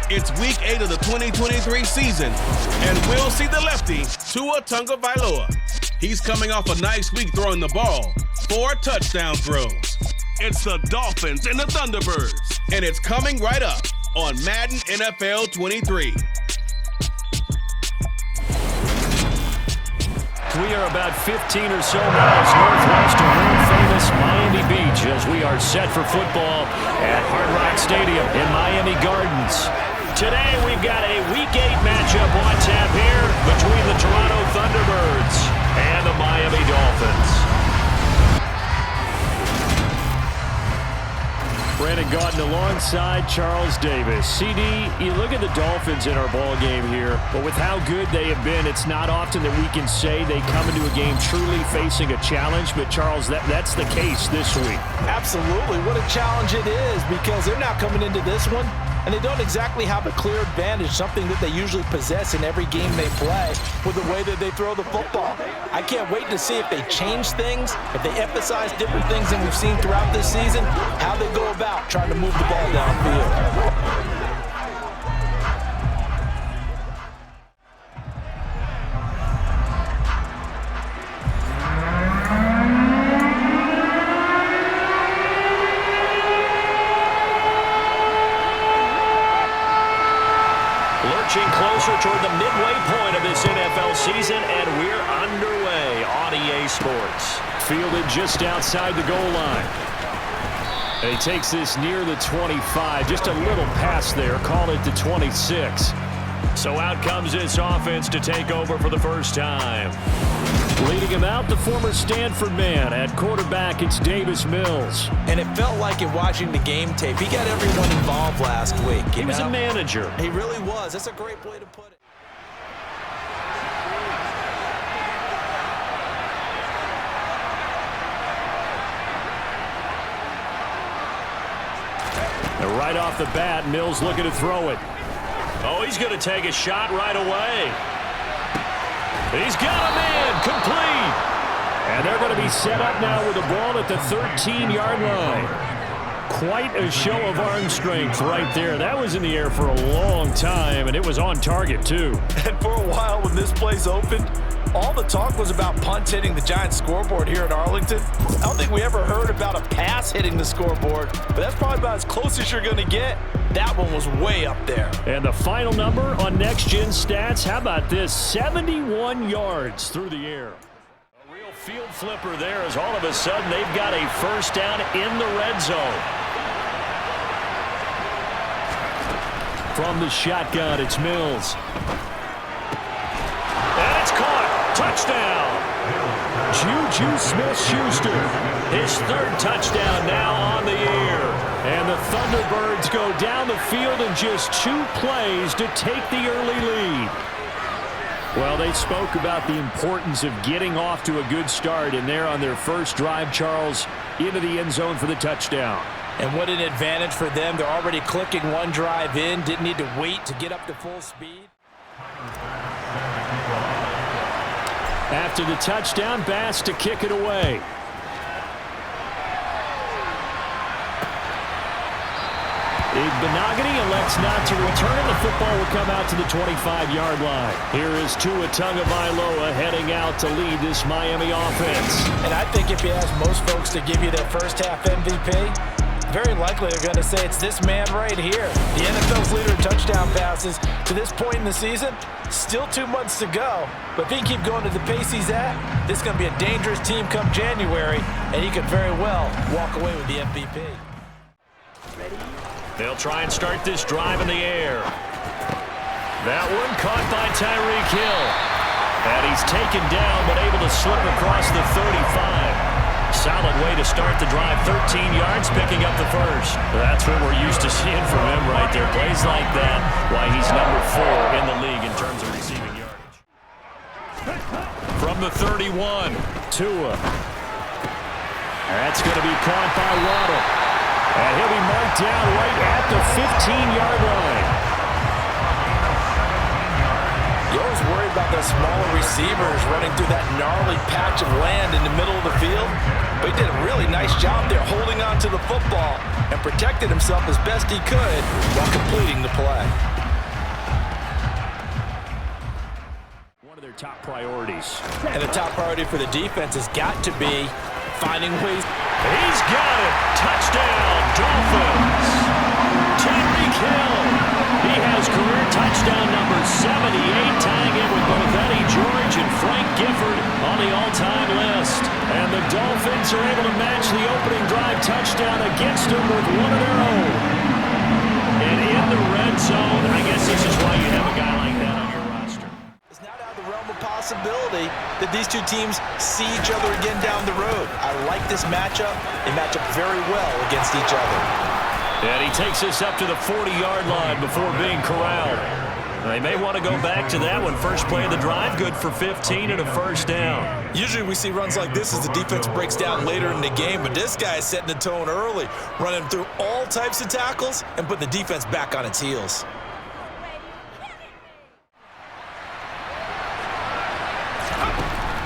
It's Week 8 of the 2023 season, and we'll see the lefty, Tua Tagovailoa. He's coming off a nice week throwing the ball, 4 touchdown throws. It's the Dolphins and the Thunderbirds, and it's coming right up on Madden NFL 23. We are about 15 or so miles northwest of world-famous Miami Beach as we are set for football at Hard Rock Stadium in Miami Gardens. Today we've got a Week 8 matchup on tap here between the Toronto Thunderbirds and the Miami Dolphins. Brandon Gaudin alongside Charles Davis. CD, you look at the Dolphins in our ball game here, but with how good they have been, it's not often that we can say they come into a game truly facing a challenge. But Charles, that's the case this week. Absolutely. What a challenge it is, because they're now coming into this one and they don't exactly have a clear advantage, something that they usually possess in every game they play with the way that they throw the football. I can't wait to see if they change things, if they emphasize different things than we've seen throughout this season, how they go about trying to move the ball downfield. Closer toward the midway point of this NFL season, and we're underway on EA Sports. Fielded just outside the goal line. And he takes this near the 25. Just a little pass there. Call it the 26. So out comes this offense to take over for the first time. Leading him out, the former Stanford man. At quarterback, it's Davis Mills. And it felt like in watching the game tape, he got everyone involved last week. He was a manager. He really was. That's a great way to put it. And right off the bat, Mills looking to throw it. Oh, he's going to take a shot right away. He's got a man, complete. And they're going to be set up now with the ball at the 13-yard line. Quite a show of arm strength right there. That was in the air for a long time, and it was on target, too. And for a while when this place opened, all the talk was about punts hitting the Giants scoreboard here at Arlington. I don't think we ever heard about a pass hitting the scoreboard, but that's probably about as close as you're going to get. That one was way up there. And the final number on Next Gen Stats, how about this? 71 yards through the air. A real field flipper there as all of a sudden they've got a first down in the red zone. From the shotgun, it's Mills. And it's caught. Touchdown. Juju Smith-Schuster. His third touchdown now on the year. And the Thunderbirds go down the field in just 2 plays to take the early lead. Well, they spoke about the importance of getting off to a good start, and they're on their first drive, Charles, into the end zone for the touchdown. And what an advantage for them. They're already clicking one drive in, didn't need to wait to get up to full speed. After the touchdown, Bass to kick it away. Igbenogany elects not to return. The football will come out to the 25-yard line. Here is Tua Tagovailoa heading out to lead this Miami offense. And I think if you ask most folks to give you their first half MVP, very likely they're going to say it's this man right here. The NFL's leader in touchdown passes to this point in the season. Still 2 months to go. But if he can keep going at the pace he's at, this is going to be a dangerous team come January, and he could very well walk away with the MVP. They'll try and start this drive in the air. That one caught by Tyreek Hill. And he's taken down, but able to slip across the 35. Solid way to start the drive. 13 yards, picking up the first. That's what we're used to seeing from him right there. Plays like that, why he's number 4 in the league in terms of receiving yardage. From the 31, Tua. That's going to be caught by Waddle. And he'll be marked down right at the 15-yard line. You always worry about the smaller receivers running through that gnarly patch of land in the middle of the field. But he did a really nice job there holding on to the football and protected himself as best he could while completing the play. top priorities. And the top priority for the defense has got to be finding ways. He's got it. Touchdown, Dolphins. Tyreek Hill. He has career touchdown number 78, tying it with both Eddie George and Frank Gifford on the all-time list. And the Dolphins are able to match the opening drive touchdown against them with one of their own. And in the red zone, I guess this is why you have a guy like that on your roster. It's not out of the realm of possibility that these two teams see each other again down the road. I like this matchup. They match up very well against each other. And he takes us up to the 40-yard line before being corralled. They may want to go back to that one. First play of the drive, good for 15 and a first down. Usually we see runs like this as the defense breaks down later in the game, but this guy is setting the tone early, running through all types of tackles and putting the defense back on its heels.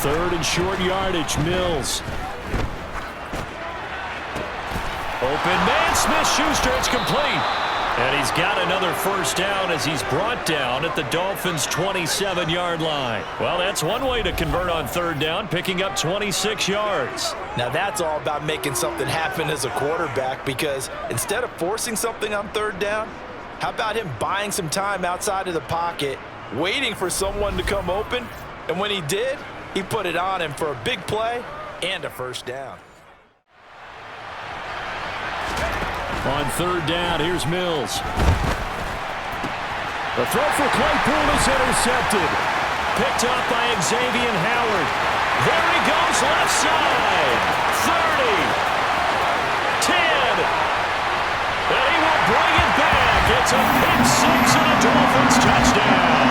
Third and short yardage, Mills. Open man, Smith-Schuster, it's complete. And he's got another first down as he's brought down at the Dolphins' 27-yard line. Well, that's one way to convert on third down, picking up 26 yards. Now that's all about making something happen as a quarterback, because instead of forcing something on third down, how about him buying some time outside of the pocket, waiting for someone to come open, and when he did, he put it on him for a big play and a first down. On third down, here's Mills. The throw for Claypool is intercepted. Picked up by Xavier Howard. There he goes, left side. 30. 10. And he will bring it back. It's a pick six and a Dolphins touchdown.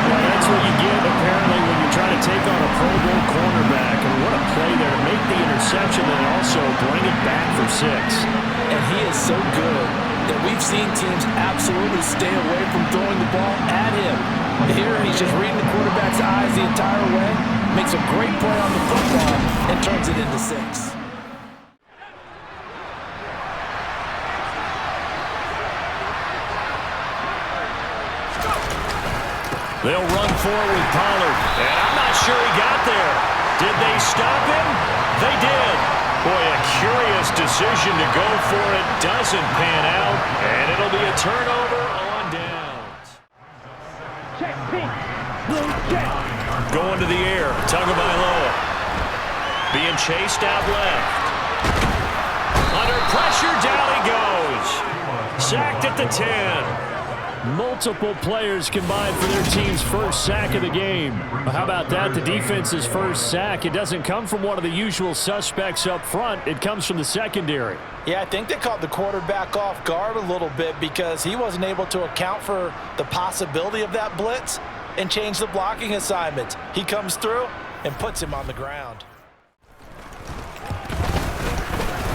Well, that's what you get, apparently, when you try to take on a Pro Bowl cornerback. And what a play there to make the interception and also bring it back for 6. And he is so good that we've seen teams absolutely stay away from throwing the ball at him. Here, he's just reading the quarterback's eyes the entire way, makes a great play on the football, and turns it into 6. They'll run forward with Pollard. And I'm not sure he got there. Did they stop him? They did. Boy, a curious decision to go for it. Doesn't pan out. And it'll be a turnover on downs. Going to the air. Tagovailoa. Being chased out left. Under pressure, down he goes. Sacked at the 10. Multiple players combined for their team's first sack of the game. How about that? The defense's first sack. It doesn't come from one of the usual suspects up front. It comes from the secondary. Yeah, I think they caught the quarterback off guard a little bit because he wasn't able to account for the possibility of that blitz and change the blocking assignments. He comes through and puts him on the ground.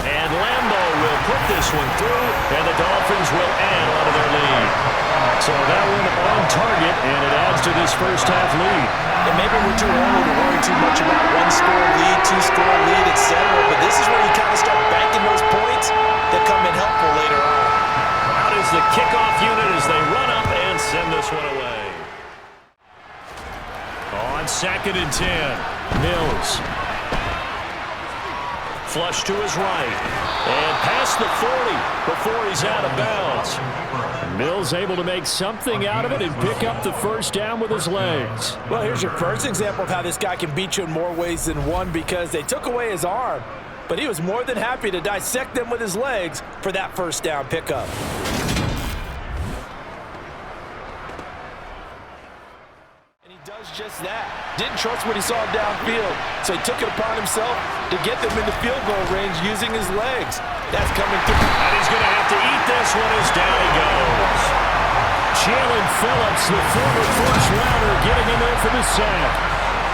And Lambo will put this one through, and the Dolphins will add on to their lead. So that one on target, and it adds to this first half lead. And maybe we're too early to worry too much about one-score lead, two-score lead, etc. But this is where you kind of start banking those points that come in helpful later on. Out is the kickoff unit as they run up and send this one away. On 2nd and 10, Mills. Flush to his right. And past the 40 before he's out of bounds. Mills able to make something out of it and pick up the first down with his legs. Well, here's your first example of how this guy can beat you in more ways than one, because they took away his arm, but he was more than happy to dissect them with his legs for that first down pickup. And he does just that. Didn't trust what he saw downfield, so he took it upon himself to get them into field goal range using his legs. That's coming through. And he's going to have to eat this one as down he goes. Jalen Phillips, the former first-rounder, getting in there for the sack.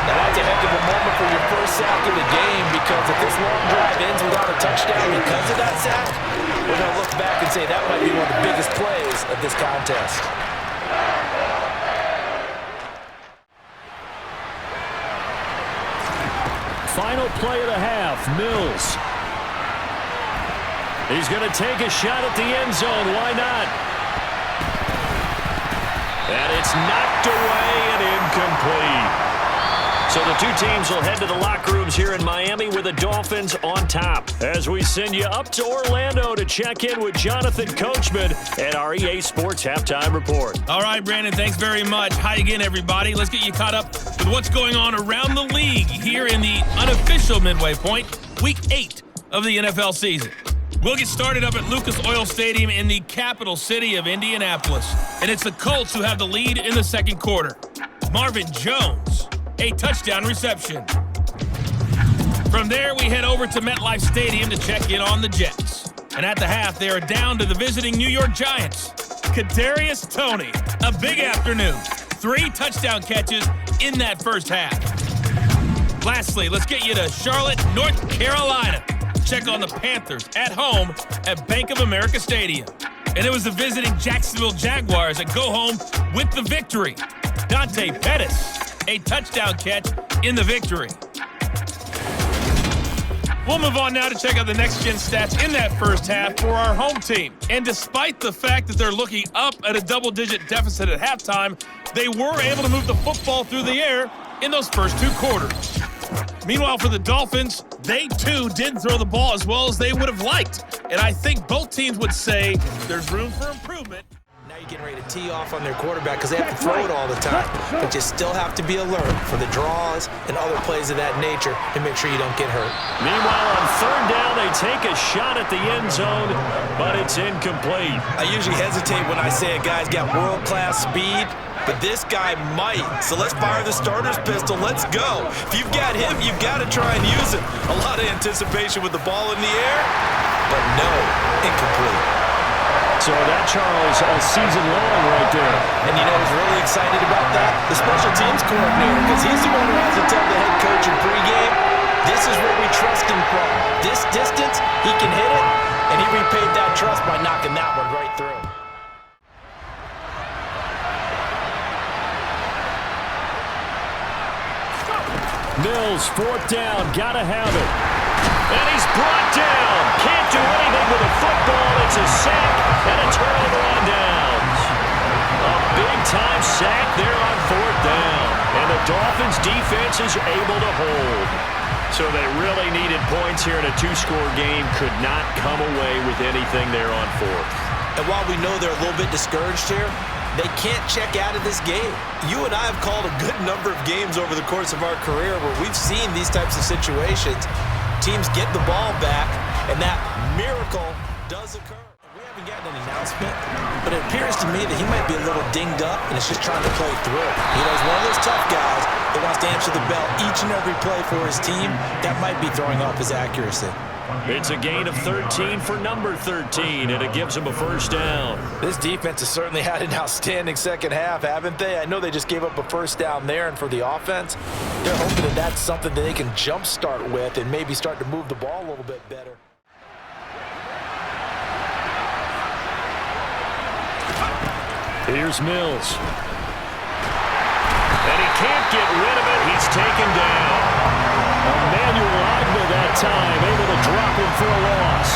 Now that's a heck of a moment for your first sack of the game, because if this long drive ends without a touchdown because of that sack, we're going to look back and say that might be one of the biggest plays of this contest. Final play of the half, Mills. He's going to take a shot at the end zone. Why not? And it's knocked away and incomplete. So the two teams will head to the locker rooms here in Miami with the Dolphins on top. As we send you up to Orlando to check in with Jonathan Coachman at our EA Sports Halftime Report. All right, Brandon, thanks very much. Hi again, everybody. Let's get you caught up with what's going on around the league here in the unofficial midway point, Week 8 of the NFL season. We'll get started up at Lucas Oil Stadium in the capital city of Indianapolis. And it's the Colts who have the lead in the second quarter. Marvin Jones, a touchdown reception. From there, we head over to MetLife Stadium to check in on the Jets. And at the half, they are down to the visiting New York Giants. Kadarius Toney, a big afternoon. 3 touchdown catches in that first half. Lastly, let's get you to Charlotte, North Carolina. Check on the Panthers at home at Bank of America Stadium. And it was the visiting Jacksonville Jaguars that go home with the victory. Dante Pettis, a touchdown catch in the victory. We'll move on now to check out the next-gen stats in that first half for our home team. And despite the fact that they're looking up at a double-digit deficit at halftime, they were able to move the football through the air in those first 2 quarters. Meanwhile, for the Dolphins, they too didn't throw the ball as well as they would have liked. And I think both teams would say there's room for improvement. Now you're getting ready to tee off on their quarterback because they have to throw it all the time. But you still have to be alert for the draws and other plays of that nature to make sure you don't get hurt. Meanwhile, on third down, they take a shot at the end zone, but it's incomplete. I usually hesitate when I say a guy's got world-class speed, but this guy might. So let's fire the starter's pistol. Let's go. If you've got him, you've got to try and use it. A lot of anticipation with the ball in the air, but no, incomplete. So that, Charles, a season long right there. And you know who's really excited about that? The special teams coordinator, because he's the one who has to tell the head coach in pregame, this is where we trust him from. This distance, he can hit it, and he repaid that trust by knocking that one right through. Mills, fourth down, gotta have it. And he's brought down. Can't do anything with a football. It's a sack and a turnover on downs. A big-time sack there on fourth down. And the Dolphins' defense is able to hold. So they really needed points here in a 2-score game. Could not come away with anything there on fourth. And while we know they're a little bit discouraged here, they can't check out of this game. You and I have called a good number of games over the course of our career where we've seen these types of situations. Teams get the ball back, and that miracle does occur. We haven't gotten an announcement, but it appears to me that he might be a little dinged up, and it's just trying to play through. You know, he's one of those tough guys that wants to answer the bell each and every play for his team. That might be throwing off his accuracy. It's a gain of 13 for number 13, and it gives him a first down. This defense has certainly had an outstanding second half, haven't they? I know they just gave up a first down there, and for the offense, they're hoping that that's something that they can jumpstart with and maybe start to move the ball a little bit better. Here's Mills. And he can't get rid of it. He's taken down. Emmanuel Agba that time, able to drop him for a loss.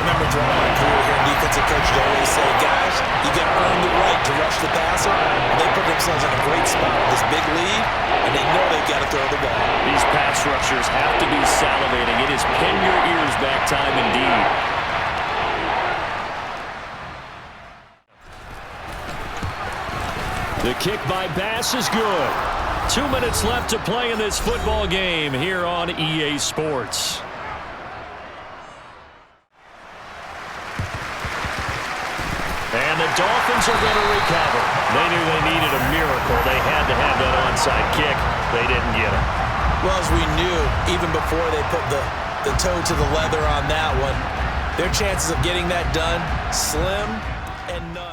Remember throughout my career here, defensive coach would always say, guys, you got to earn the right to rush the passer. They put themselves in a great spot with this big lead, and they know they've got to throw the ball. These pass rushers have to be salivating. It is pin your ears back time indeed. The kick by Bass is good. 2 minutes left to play in this football game here on EA Sports. And the Dolphins are going to recover. They knew they needed a miracle. They had to have that onside kick. They didn't get it. Well, as we knew, even before they put the toe to the leather on that one, their chances of getting that done, slim and none.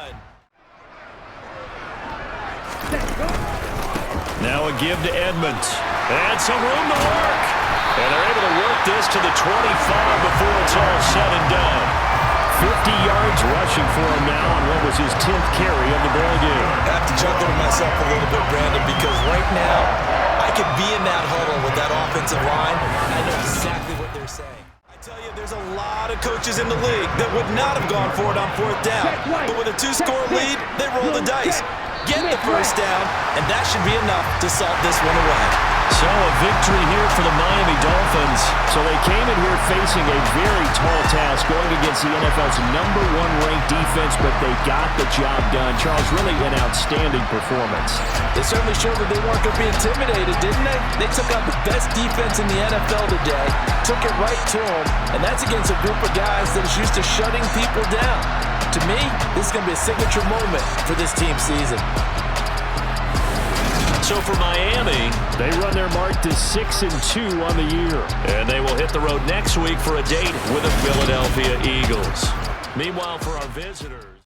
Now a give to Edmonds. And some room to work. And they're able to work this to the 25 before it's all said and done. 50 yards rushing for him now on what was his 10th carry of the ball game. I have to chuckle to myself a little bit, Brandon, because right now I could be in that huddle with that offensive line, and I know exactly what they're saying. I tell you, there's a lot of coaches in the league that would not have gone for it on fourth down. But with a 2-score lead, they roll the dice. Get the first down, and that should be enough to salt this one away. So a victory here for the Miami Dolphins. So they came in here facing a very tall task going against the NFL's #1 ranked defense, but they got the job done. Charles, really an outstanding performance. They certainly showed that they weren't going to be intimidated, didn't they? They took out the best defense in the NFL today, took it right to them, and that's against a group of guys that is used to shutting people down. To me, this is going to be a signature moment for this team's season. So for Miami, they run their mark to 6-2 on the year. And they will hit the road next week for a date with the Philadelphia Eagles. Meanwhile, for our visitors...